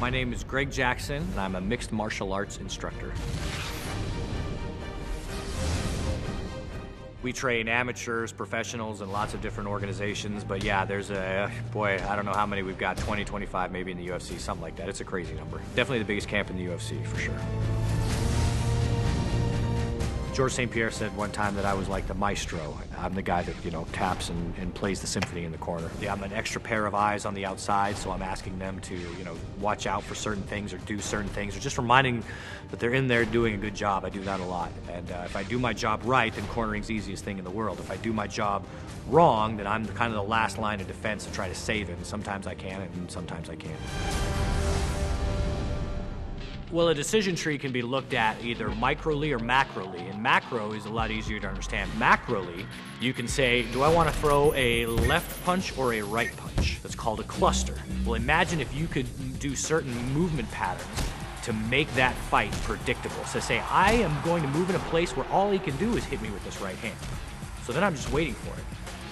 My name is Greg Jackson, and I'm a mixed martial arts instructor. We train amateurs, professionals, and lots of different organizations, but yeah, there's boy, I don't know how many we've got, 20, 25 maybe in the UFC, something like that. It's a crazy number. Definitely the biggest camp in the UFC, for sure. George St. Pierre said one time that I was like the maestro. I'm the guy that, taps and plays the symphony in the corner. Yeah, I'm an extra pair of eyes on the outside, so I'm asking them to, watch out for certain things or do certain things, or just reminding that they're in there doing a good job. I do that a lot. And if I do my job right, then cornering's the easiest thing in the world. If I do my job wrong, then I'm kind of the last line of defense to try to save it. And sometimes I can, and sometimes I can't. Well, a decision tree can be looked at either microly or macroly, and macro is a lot easier to understand. Macroly, you can say, do I want to throw a left punch or a right punch? That's called a cluster. Well, imagine if you could do certain movement patterns to make that fight predictable. So say, I am going to move in a place where all he can do is hit me with this right hand. So then I'm just waiting for it.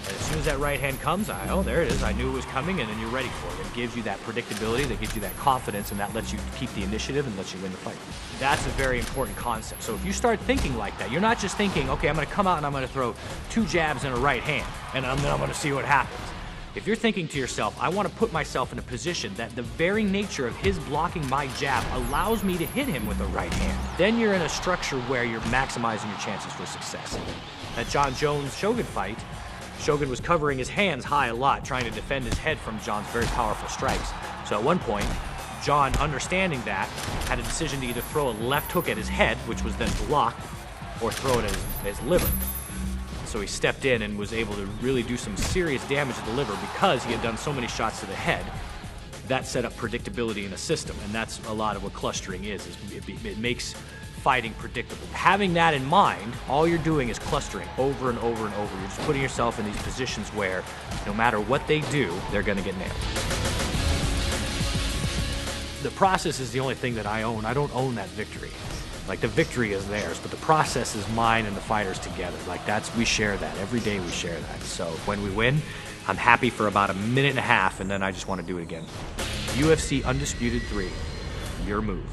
And as soon as that right hand comes, oh, there it is. I knew it was coming, and then you're ready for it. It gives you that predictability, that gives you that confidence, and that lets you keep the initiative and lets you win the fight. That's a very important concept. So if you start thinking like that, you're not just thinking, okay, I'm going to come out and I'm going to throw 2 jabs and a right hand, and then I'm going to see what happens. If you're thinking to yourself, I want to put myself in a position that the very nature of his blocking my jab allows me to hit him with a right hand, then you're in a structure where you're maximizing your chances for success. That John Jones-Shogun fight, Shogun was covering his hands high a lot, trying to defend his head from John's very powerful strikes. So at one point, John, understanding that, had a decision to either throw a left hook at his head, which was then blocked, or throw it at his liver. So he stepped in and was able to really do some serious damage to the liver because he had done so many shots to the head. That set up predictability in a system, and that's a lot of what clustering is it makes fighting predictable. Having that in mind, all you're doing is clustering over and over and over. You're just putting yourself in these positions where no matter what they do, they're gonna get nailed. The process is the only thing that I own. I don't own that victory. Like, the victory is theirs, but the process is mine and the fighters together. Like, we share that. Every day we share that. So when we win, I'm happy for about a minute and a half, and then I just want to do it again. UFC Undisputed 3, your move.